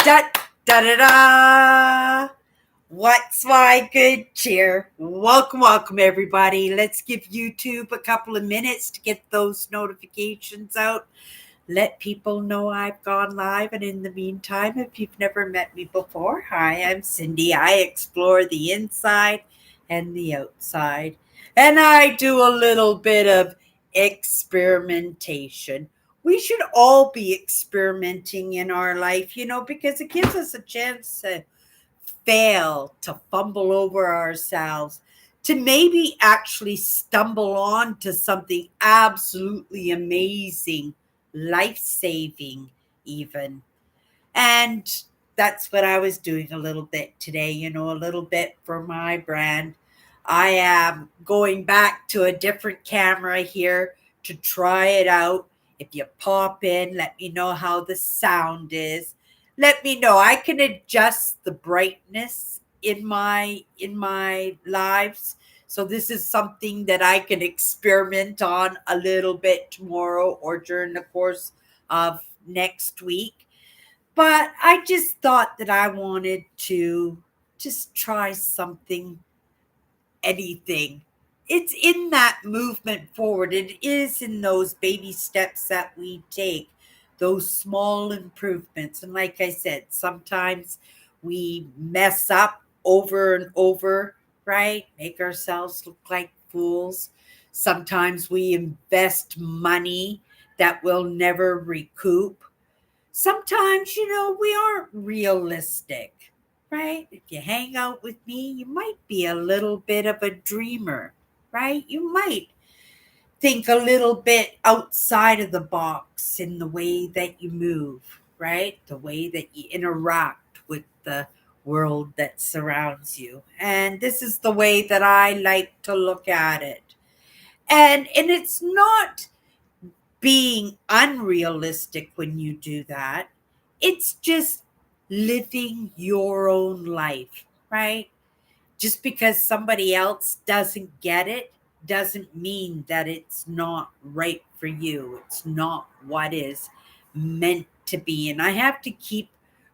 Da da da da. What's my good cheer? Welcome, everybody. Let's give YouTube a couple of minutes to get those notifications out. Let people know I've gone live. And in the meantime, if you've never met me before, hi, I'm Cindy. I explore the inside and the outside, and I do a little bit of experimentation. We should all be experimenting in our life, because it gives us a chance to fail, to fumble over ourselves, to maybe actually stumble on to something absolutely amazing, life saving, even. And that's what I was doing a little bit today, a little bit for my brand. I am going back to a different camera here to try it out. If you pop in, let me know how the sound is. Let me know. I can adjust the brightness in my lives. So this is something that I can experiment on a little bit tomorrow or during the course of next week. But I just thought that I wanted to just try something, anything. It's in that movement forward. It is in those baby steps that we take, those small improvements. And like I said, sometimes we mess up over and over, right? Make ourselves look like fools. Sometimes we invest money that we'll never recoup. Sometimes, we aren't realistic, right? If you hang out with me, you might be a little bit of a dreamer, right? You might think a little bit outside of the box in the way that you move, right? The way that you interact with the world that surrounds you. And this is the way that I like to look at it. And it's not being unrealistic when you do that. It's just living your own life, right? Just because somebody else doesn't get it doesn't mean that it's not right for you. It's not what is meant to be. And I have to keep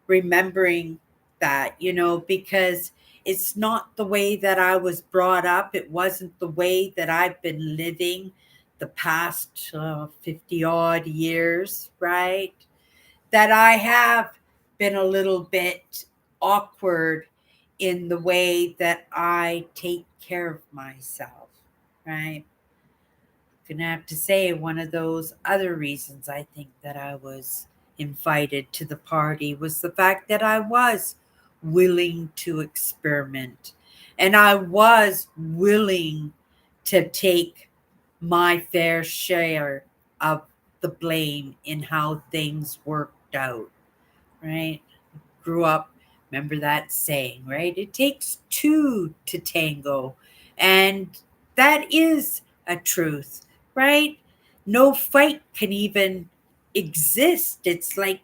remembering that, because it's not the way that I was brought up. It wasn't the way that I've been living the past 50 odd years, right? That I have been a little bit awkward in the way that I take care of myself, right? Gonna have to say one of those other reasons I think that I was invited to the party was the fact that I was willing to experiment, and I was willing to take my fair share of the blame in how things worked out, right? Grew up, remember that saying, right? It takes two to tango. And that is a truth, right? No fight can even exist. It's like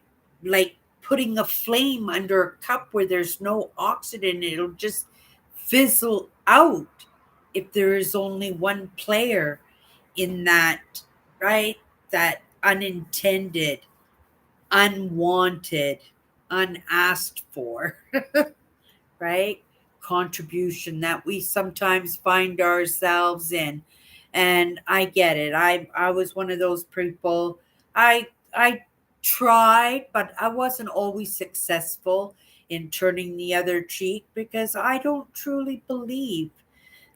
putting a flame under a cup where there's no oxygen. It'll just fizzle out if there is only one player in that, right? That unintended, unwanted, unasked for, right? Contribution that we sometimes find ourselves in. And I get it. I was one of those people. I tried, but I wasn't always successful in turning the other cheek because I don't truly believe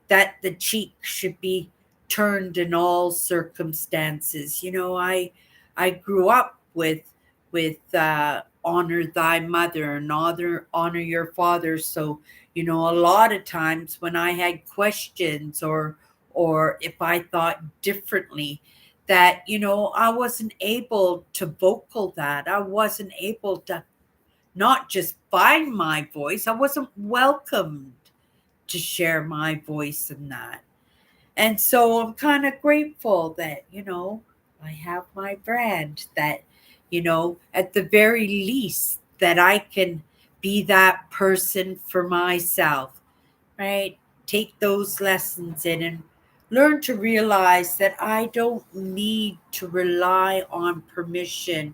that the cheek should be turned in all circumstances. I grew up with honor thy mother and honor your father. So a lot of times when I had questions or if I thought differently, that I wasn't able to vocal that. I wasn't able to not just find my voice. I wasn't welcomed to share my voice in that. And so I'm kind of grateful that, I have my brand that, at the very least, that I can be that person for myself, right? Take those lessons in and learn to realize that I don't need to rely on permission.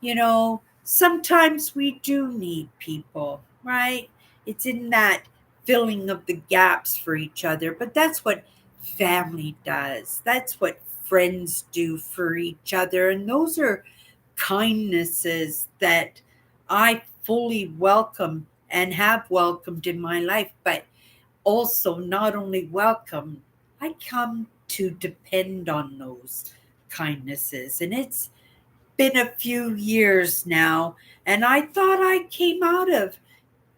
You know, sometimes we do need people, right? It's in that filling of the gaps for each other, but that's what family does. That's what friends do for each other. And those are kindnesses that I fully welcome and have welcomed in my life, but also not only welcome, I come to depend on those kindnesses. And it's been a few years now, and I thought I came out of,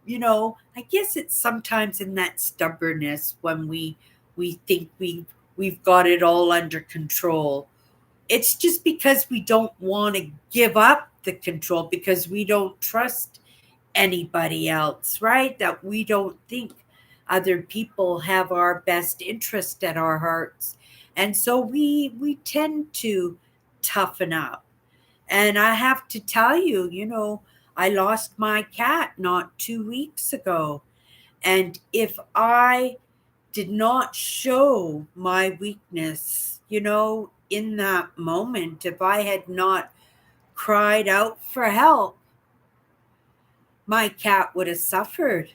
I guess it's sometimes in that stubbornness when we think we've got it all under control. It's just because we don't want to give up the control because we don't trust anybody else, right? That we don't think other people have our best interest at our hearts. And so we tend to toughen up. And I have to tell you, I lost my cat not 2 weeks ago. And if I did not show my weakness, in that moment, if I had not cried out for help, my cat would have suffered,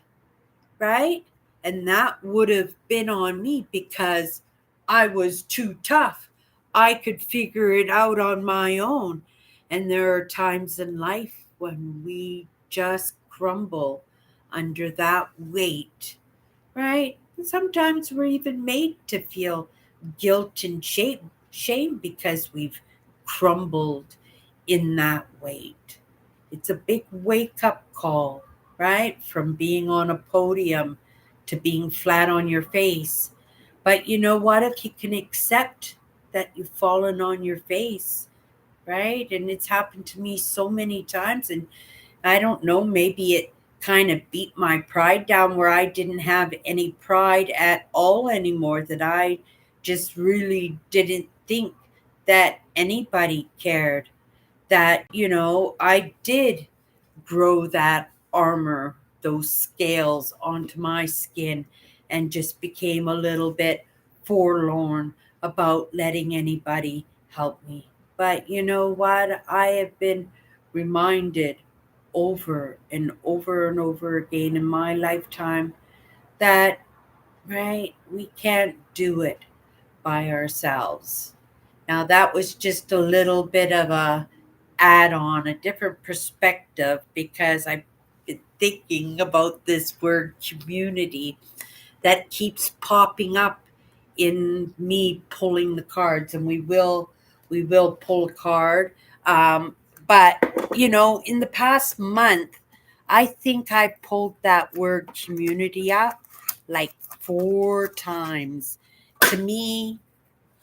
right? And that would have been on me because I was too tough. I could figure it out on my own. And there are times in life when we just crumble under that weight, right? And sometimes we're even made to feel guilt and shame because we've crumbled in that weight. It's a big wake up call, right? From being on a podium to being flat on your face. But you know what? If you can accept that you've fallen on your face, right? And it's happened to me so many times. And I don't know, maybe it kind of beat my pride down where I didn't have any pride at all anymore, that I just really didn't think that anybody cared. That, I did grow that armor, those scales onto my skin, and just became a little bit forlorn about letting anybody help me. But you know what? I have been reminded over and over and over again in my lifetime that, right, we can't do it by ourselves. Now, that was just a little bit of a add on, a different perspective, because I've been thinking about this word community that keeps popping up in me pulling the cards, and we will pull a card. But in the past month, I think I pulled that word community up like 4 times. To me,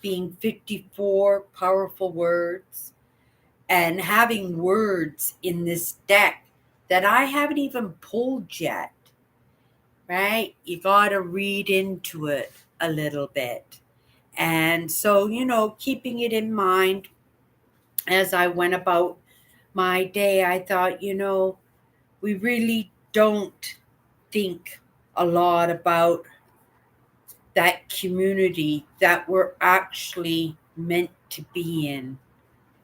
being 54 powerful words and having words in this deck that I haven't even pulled yet, right? You got to read into it a little bit. And so, keeping it in mind as I went about my day, I thought, we really don't think a lot about that community that we're actually meant to be in,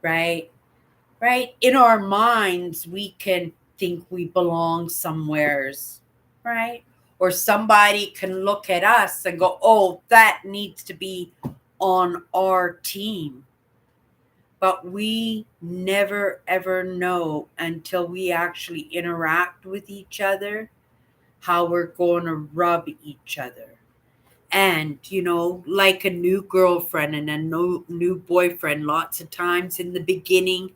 right? Right? In our minds, we can think we belong somewheres, right? Or somebody can look at us and go, oh, that needs to be on our team. But we never ever know until we actually interact with each other how we're going to rub each other. And, like a new girlfriend and a new boyfriend, lots of times in the beginning,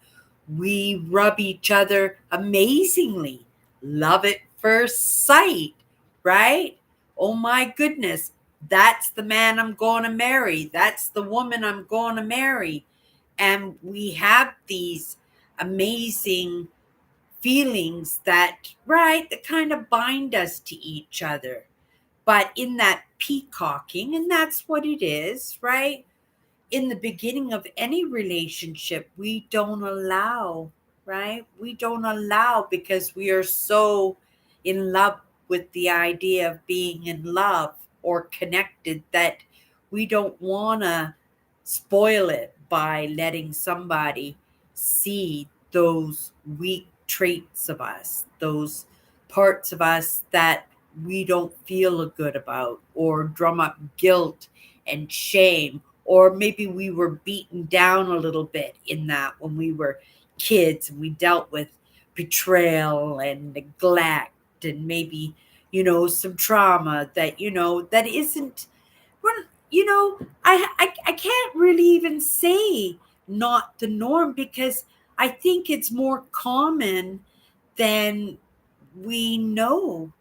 we rub each other amazingly. Love at first sight, right? Oh my goodness, that's the man I'm going to marry. That's the woman I'm going to marry. And we have these amazing feelings that, right, that kind of bind us to each other. But in that peacocking, and that's what it is, right? In the beginning of any relationship, we don't allow, right? We don't allow because we are so in love with the idea of being in love or connected that we don't want to spoil it by letting somebody see those weak traits of us, those parts of us that we don't feel good about, or drum up guilt and shame, or maybe we were beaten down a little bit in that when we were kids and we dealt with betrayal and neglect and maybe, some trauma that, that isn't, well, I can't really even say not the norm, because I think it's more common than we know,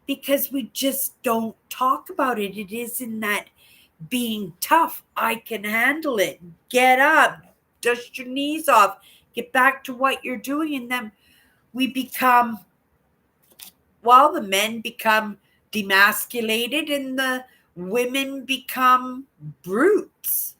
because we just don't talk about it. It isn't that being tough. I can handle it. Get up, dust your knees off, get back to what you're doing. And then we become, well, the men become demasculated and the women become brutes.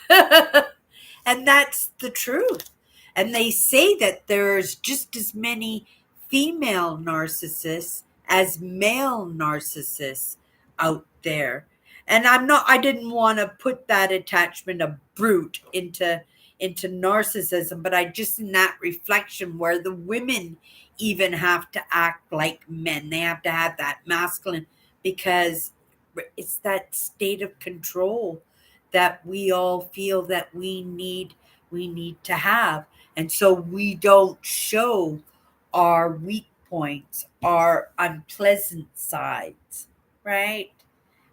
And that's the truth. And they say that there's just as many female narcissists as male narcissists out there. And I didn't want to put that attachment of brute into narcissism, but I just, in that reflection where the women even have to act like men. They have to have that masculine, because it's that state of control that we all feel that we need to have. And so we don't show our weak points, our unpleasant sides, right?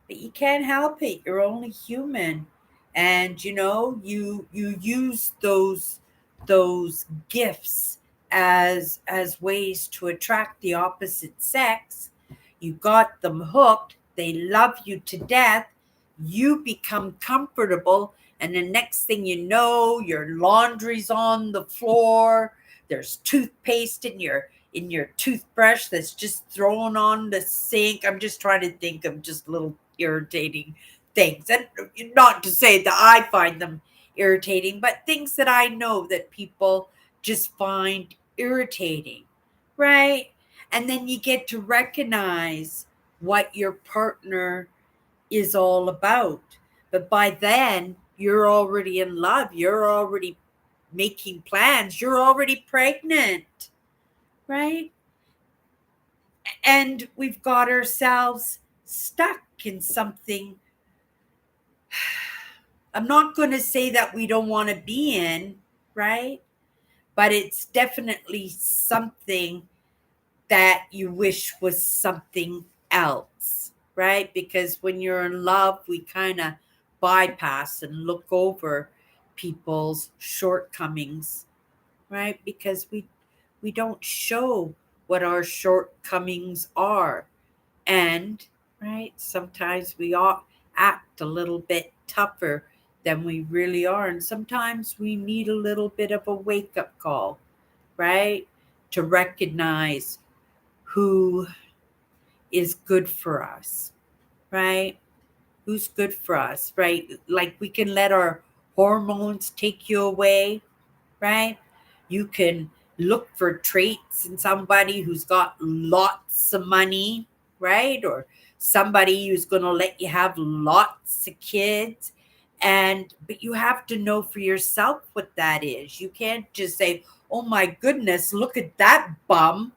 But you can't help it. You're only human. And you use those gifts as ways to attract the opposite sex. You got them hooked. They love you to death. You become comfortable, and the next thing you know, your laundry's on the floor. There's toothpaste in your toothbrush that's just thrown on the sink. I'm just trying to think of just little irritating things. And not to say that I find them irritating, but things that I know that people just find irritating, right? And then you get to recognize what your partner is all about. But by then, you're already in love. You're already making plans. You're already pregnant, right? And we've got ourselves stuck in something. I'm not going to say that we don't want to be in, right? But it's definitely something that you wish was something else, right? Because when you're in love, we kind of bypass and look over people's shortcomings, right? Because we don't show what our shortcomings are. And, right, sometimes we all act a little bit tougher than we really are. And sometimes we need a little bit of a wake up call, right? To recognize who is good for us, right? Who's good for us, right? Like, we can let our hormones take you away, right? You can look for traits in somebody who's got lots of money, right? Or somebody who's going to let you have lots of kids. But you have to know for yourself what that is. You can't just say, oh my goodness, look at that bum,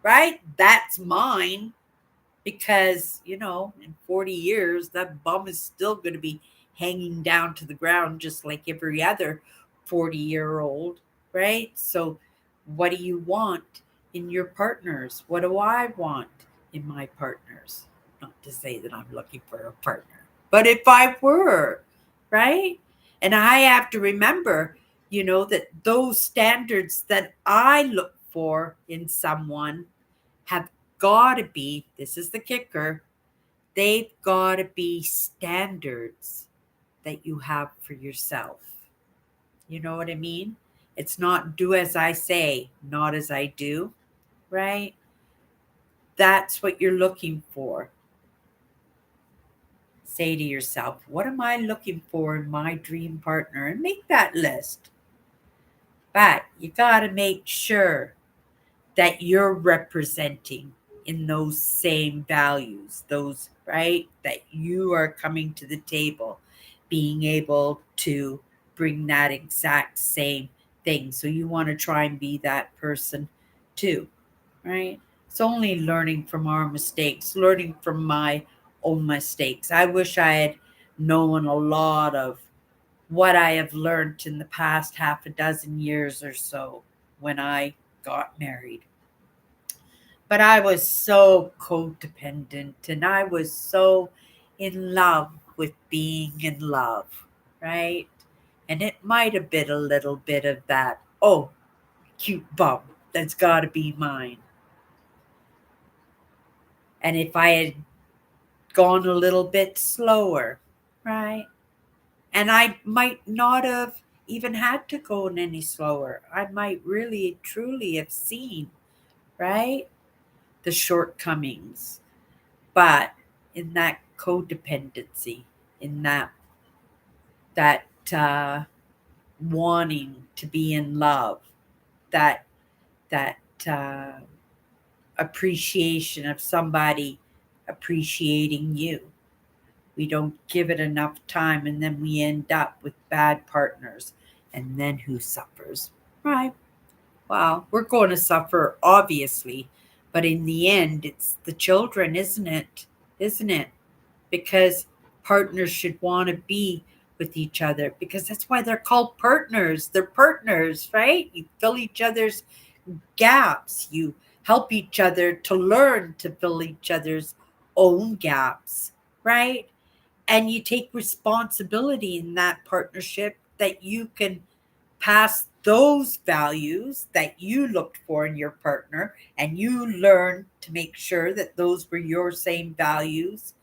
right? That's mine. Because, in 40 years, that bum is still going to be hanging down to the ground just like every other 40-year-old, right? So, what do you want in your partners? What do I want in my partners? Not to say that I'm looking for a partner, but if I were, right? And I have to remember, that those standards that I look for in someone have got to be, this is the kicker, they've got to be standards that you have for yourself. You know what I mean? It's not do as I say, not as I do, right? That's what you're looking for. Say to yourself, what am I looking for in my dream partner? And make that list. But you got to make sure that you're representing in those same values, those, right? That you are coming to the table, being able to bring that exact same thing. So you want to try and be that person too, right? It's only learning from our mistakes, learning from my own mistakes. I wish I had known a lot of what I have learned in the past half a dozen years or so when I got married. But I was so codependent and I was so in love with being in love, right? And it might have been a little bit of that, oh, cute bum, that's got to be mine. And if I had gone a little bit slower, right? And I might not have even had to go any slower. I might really, truly have seen, right, the shortcomings. But in that codependency, in that wanting to be in love, that that uh, appreciation of somebody appreciating you. We don't give it enough time, and then we end up with bad partners. And then who suffers? Right. Well, we're going to suffer, obviously, but in the end, it's the children, isn't it? Isn't it? Because partners should want to be with each other because that's why they're called partners. They're partners, right? You fill each other's gaps. You help each other to learn to fill each other's own gaps, right? And you take responsibility in that partnership that you can pass those values that you looked for in your partner and you learn to make sure that those were your same values.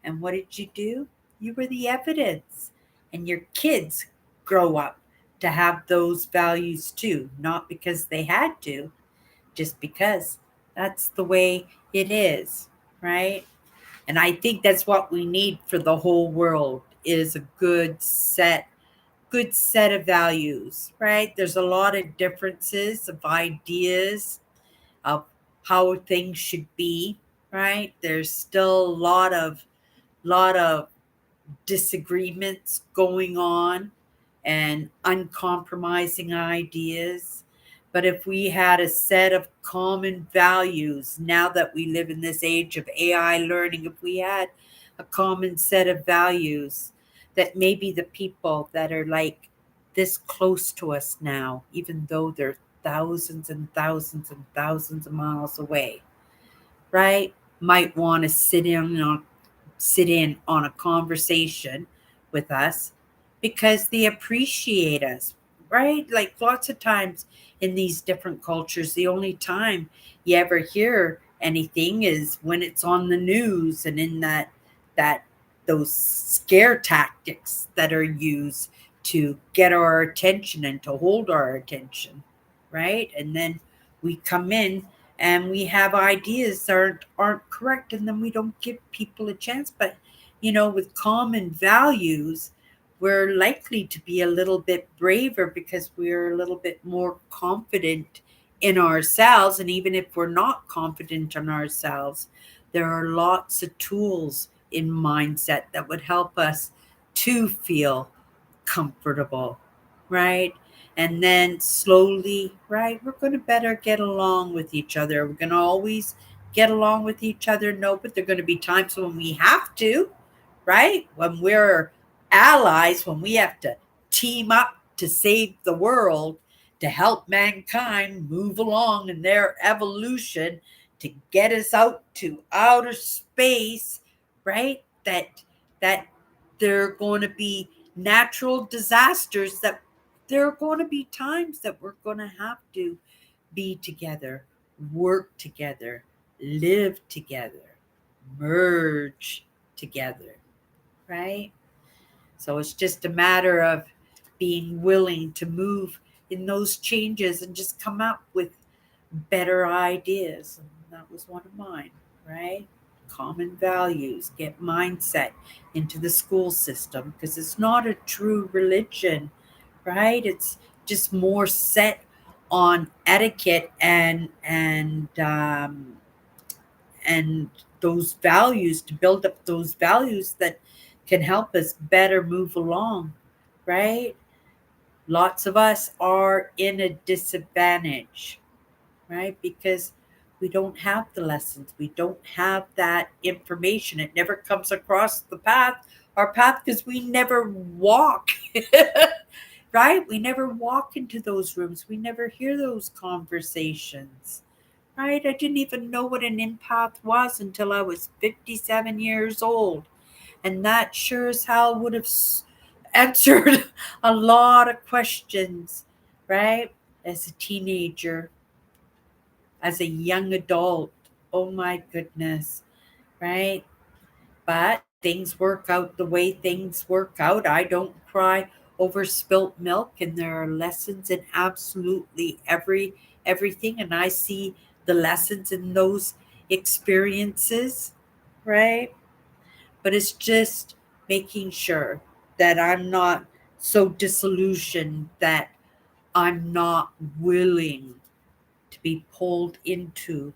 And what did you do? You were the evidence. And your kids grow up to have those values too, not because they had to, just because that's the way it is, right? And I think that's what we need for the whole world is a good set of values, right? There's a lot of differences of ideas of how things should be, right? There's still a lot of disagreements going on and uncompromising ideas. But if we had a set of common values, now that we live in this age of AI learning, if we had a common set of values, that maybe the people that are like this close to us now, even though they're thousands and thousands and thousands of miles away, right, might want to sit in on a conversation with us because they appreciate us, right? Like lots of times in these different cultures, the only time you ever hear anything is when it's on the news and in that those scare tactics that are used to get our attention and to hold our attention, right? And then we come in and we have ideas that aren't correct and then we don't give people a chance. But with common values, we're likely to be a little bit braver because we're a little bit more confident in ourselves. And even if we're not confident in ourselves, there are lots of tools in mindset that would help us to feel comfortable, right? And then slowly, right, we're going to better get along with each other. We're going to always get along with each other. No, but there are going to be times when we have to, right? When we're allies, when we have to team up to save the world, to help mankind move along in their evolution, to get us out to outer space, right? That there are going to be natural disasters, that there are going to be times that we're going to have to be together, work together, live together, merge together, right? So it's just a matter of being willing to move in those changes and just come up with better ideas. And that was one of mine, right? Common values, get mindset into the school system because it's not a true religion, right? It's just more set on etiquette and those values, to build up those values that can help us better move along, right? Lots of us are in a disadvantage, right? Because we don't have the lessons, we don't have that information. It never comes across our path, because we never walk, right? We never walk into those rooms, we never hear those conversations, right? I didn't even know what an empath was until I was 57 years old. And that sure as hell would have answered a lot of questions, right? As a teenager, as a young adult. Oh my goodness, right? But things work out the way things work out. I don't cry over spilt milk, and there are lessons in absolutely everything, and I see the lessons in those experiences, right? But it's just making sure that I'm not so disillusioned that I'm not willing to be pulled into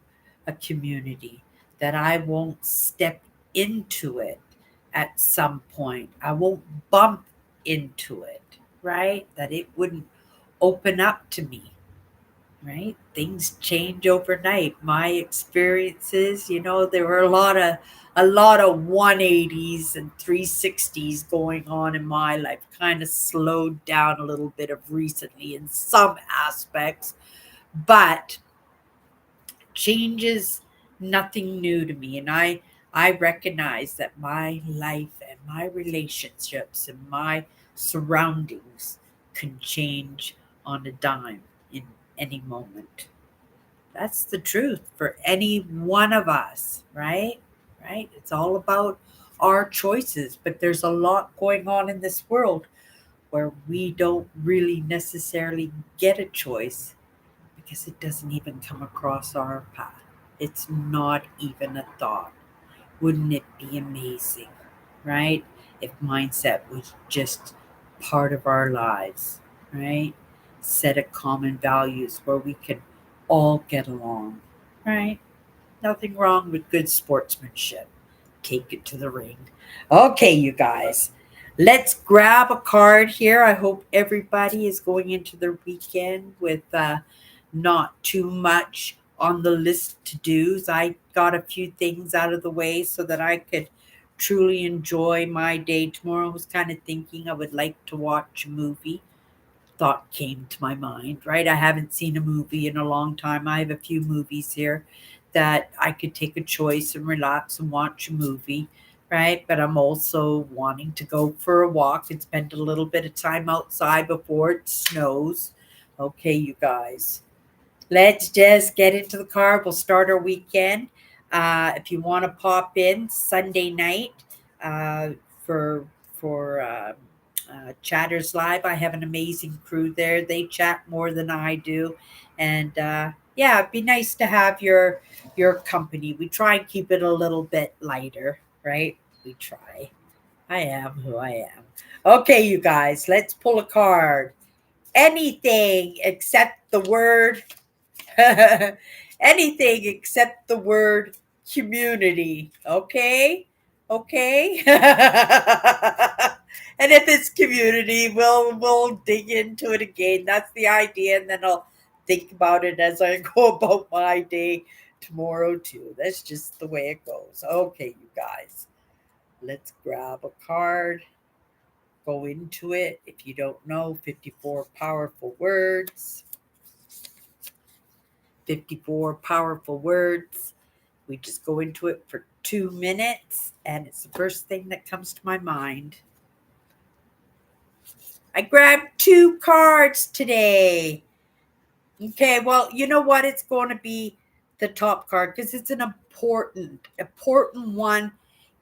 a community, that I won't step into it at some point. I won't bump into it, right? That it wouldn't open up to me, right? Things change overnight. My experiences, there were a lot of 180s and 360s going on in my life. Kind of slowed down a little bit of recently in some aspects, but change is nothing new to me, and I recognize that my life and my relationships and my surroundings can change on a dime in any moment. That's the truth for any one of us, right? It's all about our choices, but there's a lot going on in this world where we don't really necessarily get a choice because it doesn't even come across our path. It's not even a thought. Wouldn't it be amazing, right? If mindset was just part of our lives, right? Set of common values where we can all get along, right? Nothing wrong with good sportsmanship. Take it to the ring. Okay, you guys, let's grab a card here. I hope everybody is going into their weekend with not too much on the list to dos. I got a few things out of the way so that I could truly enjoy my day. Tomorrow I was kind of thinking I would like to watch a movie. Thought came to my mind, right? I haven't seen a movie in a long time. I have a few movies here that I could take a choice and relax and watch a movie, right? But I'm also wanting to go for a walk and spend a little bit of time outside before it snows. Okay, you guys, let's just get into the car. We'll start our weekend. If you want to pop in Sunday night uh, for Chatters Live, I have an amazing crew there. They chat more than I do, and yeah, it'd be nice to have your company. We try and keep it a little bit lighter, right? We try. I am who I am. Okay, you guys, let's pull a card. Anything except the word anything except the word community. Okay? Okay? And if it's community, we'll dig into it again. That's the idea, and then I'll think about it as I go about my day tomorrow too. That's just the way it goes. Okay, you guys. Let's grab a card, go into it. If you don't know, 54 powerful words. 54 powerful words. We just go into it for 2 minutes, and it's the first thing that comes to my mind. I grabbed two cards today. Okay, well, you know what? It's going to be the top card because it's an important one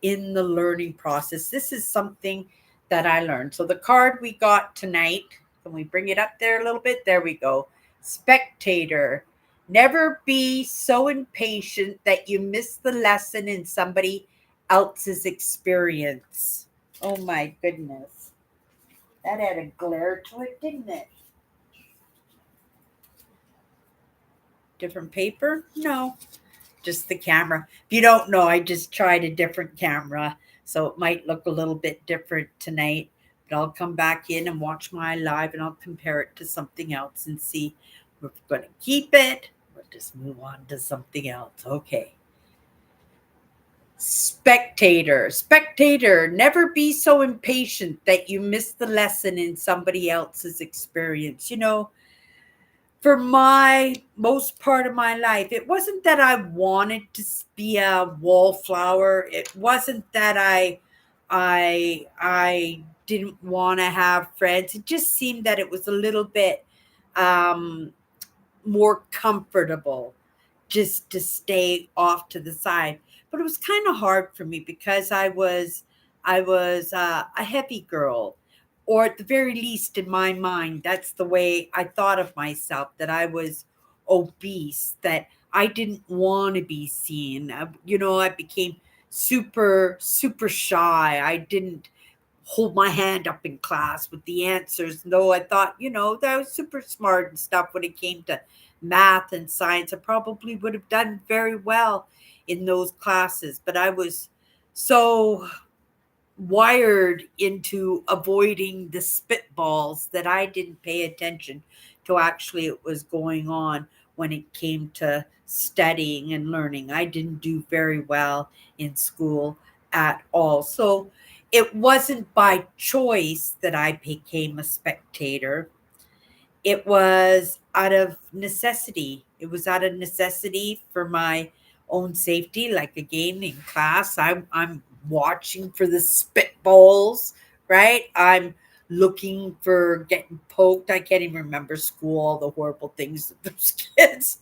in the learning process. This is something that I learned. So the card we got tonight, can we bring it up there a little bit? There we go. Spectator. Never be so impatient that you miss the lesson in somebody else's experience. Oh my goodness. That had a glare to it, didn't it? Different paper? No, just the camera. If you don't know, I just tried a different camera, so it might look a little bit different tonight. But I'll come back in and watch my live and I'll compare it to something else and see if we're going to keep it, we're just move on to something else. Okay. Spectator. Spectator. Never be so impatient that you miss the lesson in somebody else's experience. For my most part of my life, it wasn't that I wanted to be a wallflower. It wasn't that I didn't want to have friends. It just seemed that it was a little bit um, more comfortable just to stay off to the side. But it was kind of hard for me because I was a heavy girl, or at the very least in my mind, that's the way I thought of myself. That I was obese. That I didn't want to be seen. I became super shy. I didn't hold my hand up in class with the answers, though I thought, that I was super smart and stuff when it came to math and science. I probably would have done very well in those classes, but I was so wired into avoiding the spitballs that I didn't pay attention to actually what was going on when it came to studying and learning. I didn't do very well in school at all. So it wasn't by choice that I became a spectator. It was out of necessity. It was out of necessity for my own safety. Like again in class, I'm watching for the spitballs, right? I'm looking for getting poked. I can't even remember school, all the horrible things that those kids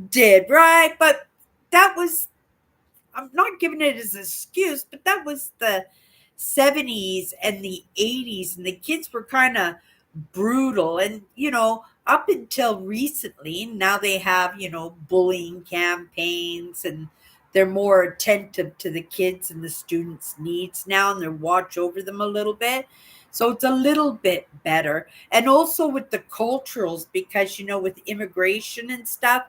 did, right? But that was, I'm not giving it as an excuse, but that was the 70s and the 80s, and the kids were kind of brutal. And, up until recently, now they have, bullying campaigns, and they're more attentive to the kids and the students' needs now, and they watch over them a little bit. So it's a little bit better. And also with the culturals, because, with immigration and stuff,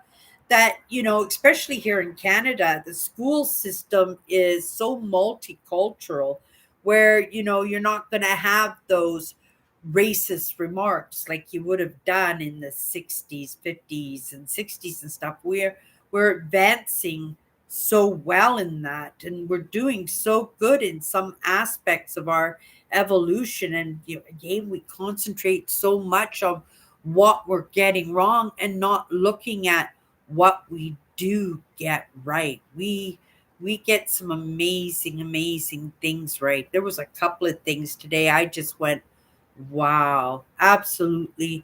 that especially here in Canada, the school system is so multicultural, where you're not going to have those racist remarks like you would have done in the 60s, 50s and 60s and stuff. We're advancing so well in that, and we're doing so good in some aspects of our evolution. And again, we concentrate so much on what we're getting wrong and not looking at what we do get right. We get some amazing things right. There was a couple of things today I just went, wow, absolutely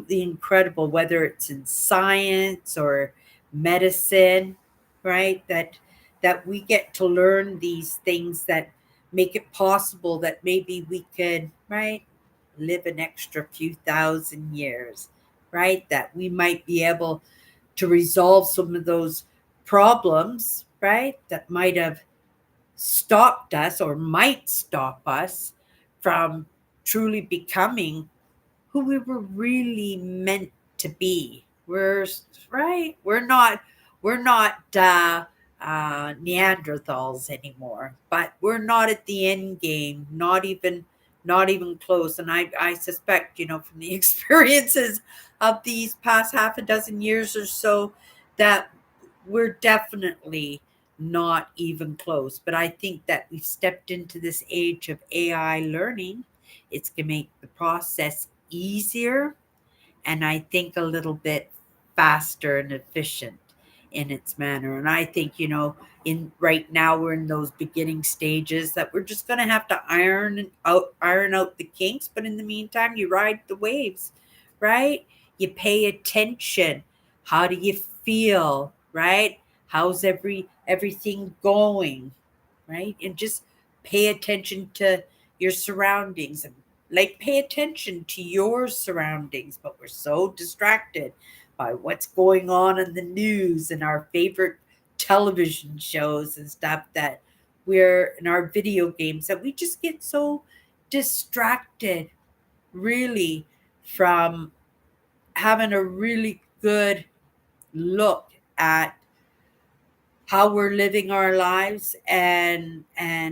incredible, whether it's in science or medicine, right? That we get to learn these things that make it possible that maybe we could, right, live an extra few thousand years, right? That we might be able to resolve some of those problems, right? That might have stopped us or might stop us from truly becoming who we were really meant to be. We're right. We're not Neanderthals anymore, but we're not at the end game. Not even close. And I suspect, from the experiences of these past half a dozen years or so, that we're definitely not even close. But I think that we've stepped into this age of AI learning. It's going to make the process easier, and I think a little bit faster and efficient in its manner. And I think, in right now we're in those beginning stages that we're just going to have to iron out the kinks. But in the meantime, you ride the waves, right? You pay attention. How do you feel, right? How's everything going, right? And just pay attention to your surroundings, and like pay attention to your surroundings. But we're so distracted by what's going on in the news and our favorite television shows and stuff, that we're in our video games, that we just get so distracted, really, from having a really good look at how we're living our lives, and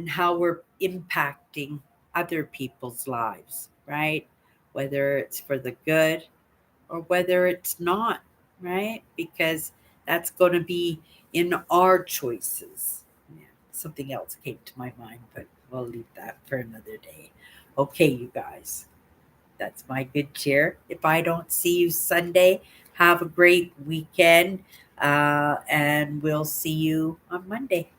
how we're impacting other people's lives, right? Whether it's for the good or whether it's not. right? Because that's going to be in our choices. Yeah, something else came to my mind, but we'll leave that for another day. Okay, you guys, that's my good cheer. If I don't see you Sunday, have a great weekend, and we'll see you on Monday.